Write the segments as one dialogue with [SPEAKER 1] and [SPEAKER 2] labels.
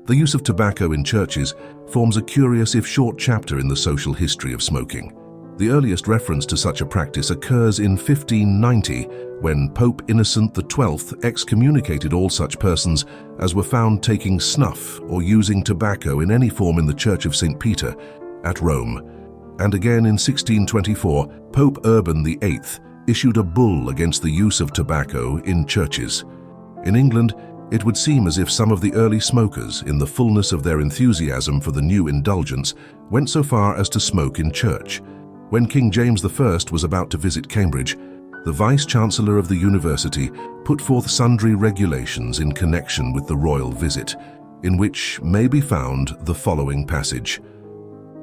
[SPEAKER 1] The use of tobacco in churches forms a curious if short chapter in the social history of smoking. The earliest reference to such a practice occurs in 1590, when Pope Innocent XII excommunicated all such persons as were found taking snuff or using tobacco in any form in the Church of St. Peter at Rome. And again in 1624, Pope Urban VIII issued a bull against the use of tobacco in churches. In England, it would seem as if some of the early smokers, in the fullness of their enthusiasm for the new indulgence, went so far as to smoke in church. When King James I was about to visit Cambridge, the Vice-Chancellor of the university put forth sundry regulations in connection with the royal visit, in which may be found the following passage.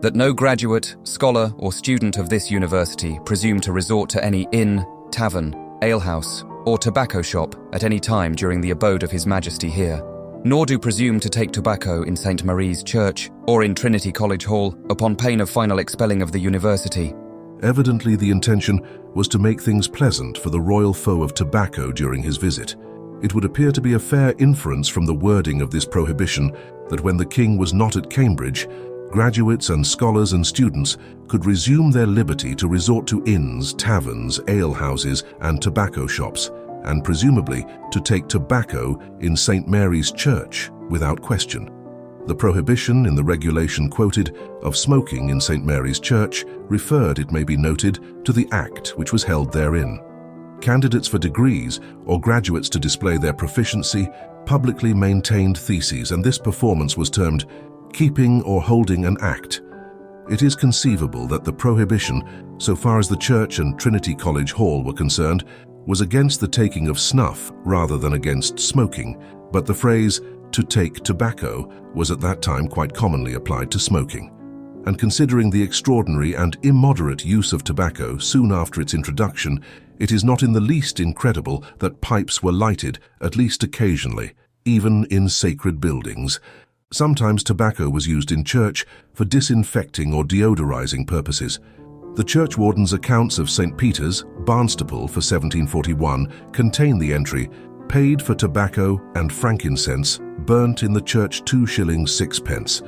[SPEAKER 2] That no graduate, scholar, or student of this university presume to resort to any inn, tavern, alehouse, or tobacco shop at any time during the abode of His Majesty here, nor do presume to take tobacco in St. Mary's Church or in Trinity College Hall upon pain of final expelling of the university.
[SPEAKER 1] Evidently, the intention was to make things pleasant for the royal foe of tobacco during his visit. It would appear to be a fair inference from the wording of this prohibition that when the king was not at Cambridge, graduates and scholars and students could resume their liberty to resort to inns, taverns, alehouses, and tobacco shops, and presumably to take tobacco in St. Mary's Church without question. The prohibition in the regulation quoted of smoking in St. Mary's Church referred, it may be noted, to the act which was held therein. Candidates for degrees or graduates to display their proficiency publicly maintained theses, and this performance was termed keeping or holding an act. It is conceivable that the prohibition, so far as the church and Trinity College Hall were concerned, was against the taking of snuff rather than against smoking, but the phrase to take tobacco was at that time quite commonly applied to smoking. And considering the extraordinary and immoderate use of tobacco soon after its introduction, it is not in the least incredible that pipes were lighted, at least occasionally, even in sacred buildings. Sometimes tobacco was used in church for disinfecting or deodorizing purposes. The churchwarden's accounts of St. Peter's, Barnstaple for 1741 contain the entry, paid for tobacco and frankincense, burnt in the church 2 shillings 6 pence.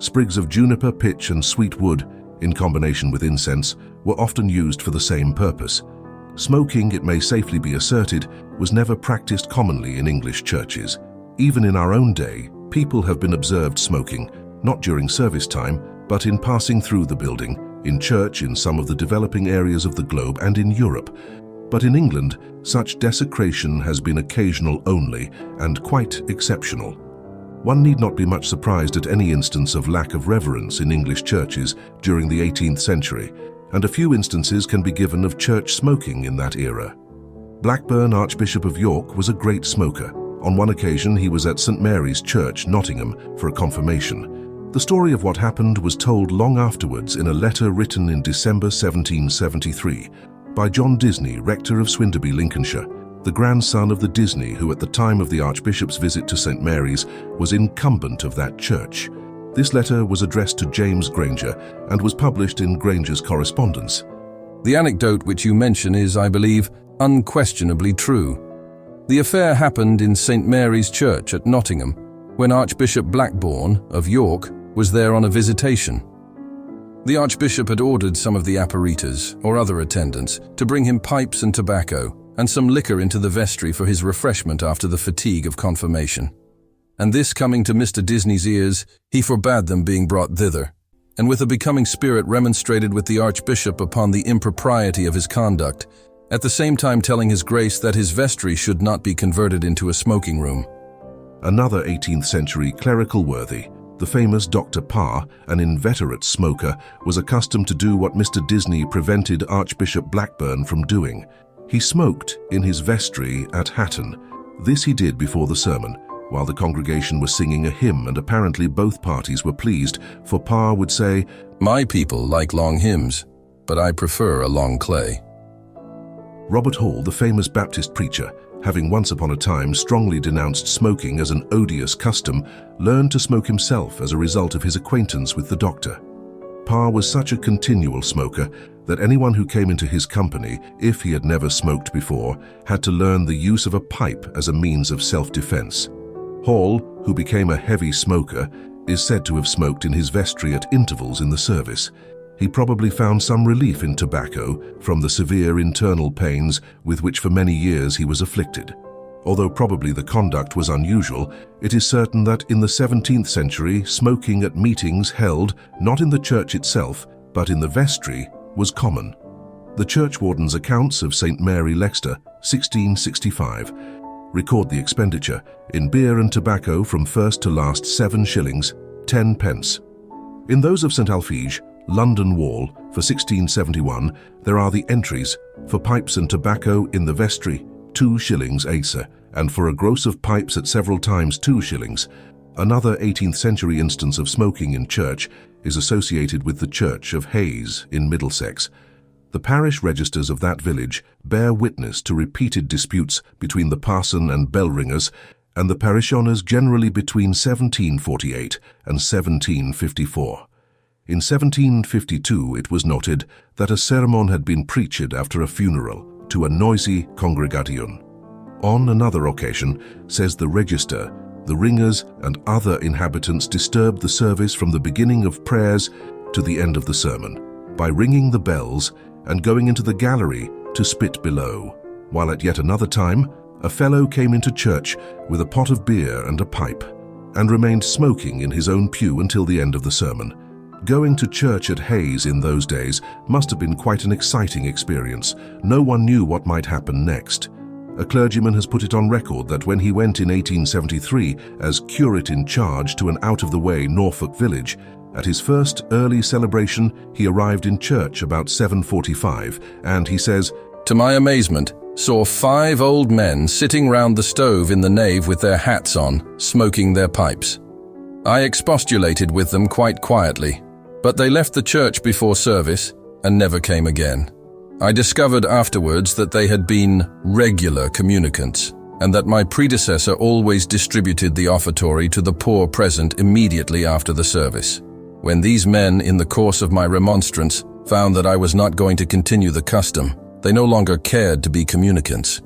[SPEAKER 1] Sprigs of juniper, pitch and sweet wood, in combination with incense, were often used for the same purpose. Smoking, it may safely be asserted, was never practiced commonly in English churches. Even in our own day, people have been observed smoking, not during service time, but in passing through the building, in church in some of the developing areas of the globe and in Europe. But in England, such desecration has been occasional only and quite exceptional. One need not be much surprised at any instance of lack of reverence in English churches during the 18th century, and a few instances can be given of church smoking in that era. Blackburn, Archbishop of York, was a great smoker. On one occasion, he was at St. Mary's Church, Nottingham, for a confirmation. The story of what happened was told long afterwards in a letter written in December 1773 by John Disney, rector of Swinderby, Lincolnshire, the grandson of the Disney who at the time of the Archbishop's visit to St. Mary's was incumbent of that church. This letter was addressed to James Granger and was published in Granger's Correspondence.
[SPEAKER 3] The anecdote which you mention is, I believe, unquestionably true. The affair happened in St. Mary's Church at Nottingham, when Archbishop Blackburn of York was there on a visitation. The Archbishop had ordered some of the apparitas, or other attendants, to bring him pipes and tobacco, and some liquor into the vestry for his refreshment after the fatigue of confirmation. And this coming to Mr. Disney's ears, he forbade them being brought thither, and with a becoming spirit remonstrated with the Archbishop upon the impropriety of his conduct, at the same time telling his Grace that his vestry should not be converted into a smoking room.
[SPEAKER 1] Another 18th century clerical worthy, the famous Dr. Parr, an inveterate smoker, was accustomed to do what Mr. Disney prevented Archbishop Blackburn from doing. He smoked in his vestry at Hatton. This he did before the sermon, while the congregation was singing a hymn, and apparently both parties were pleased, for Parr would say,
[SPEAKER 3] "My people like long hymns, but I prefer a long clay."
[SPEAKER 1] Robert Hall, the famous Baptist preacher, having once upon a time strongly denounced smoking as an odious custom, learned to smoke himself as a result of his acquaintance with the doctor. Parr was such a continual smoker that anyone who came into his company, if he had never smoked before, had to learn the use of a pipe as a means of self-defense. Hall, who became a heavy smoker, is said to have smoked in his vestry at intervals in the service. He probably found some relief in tobacco from the severe internal pains with which for many years he was afflicted. Although probably the conduct was unusual, it is certain that in the 17th century, smoking at meetings held not in the church itself, but in the vestry, was common. The churchwarden's accounts of St. Mary Leicester, 1665, record the expenditure in beer and tobacco from first to last 7 shillings, 10 pence. In those of St. Alphege, London Wall, for 1671, there are the entries for pipes and tobacco in the vestry, 2 shillings ace, and for a gross of pipes at several times 2 shillings. Another 18th century instance of smoking in church is associated with the church of Hayes in Middlesex. The parish registers of that village bear witness to repeated disputes between the parson and bell ringers and the parishioners generally between 1748 and 1754. In 1752 it was noted that a sermon had been preached after a funeral to a noisy congregation. On another occasion, says the register, the ringers and other inhabitants disturbed the service from the beginning of prayers to the end of the sermon by ringing the bells and going into the gallery to spit below, while at yet another time a fellow came into church with a pot of beer and a pipe, and remained smoking in his own pew until the end of the sermon. Going to church at Hayes in those days must have been quite an exciting experience. No one knew what might happen next. A clergyman has put it on record that when he went in 1873 as curate in charge to an out-of-the-way Norfolk village, at his first early celebration he arrived in church about 7:45, and he says,
[SPEAKER 3] "To my amazement, saw 5 old men sitting round the stove in the nave with their hats on, smoking their pipes. I expostulated with them quite quietly, but they left the church before service and never came again. I discovered afterwards that they had been regular communicants, and that my predecessor always distributed the offertory to the poor present immediately after the service. When these men, in the course of my remonstrance, found that I was not going to continue the custom, they no longer cared to be communicants.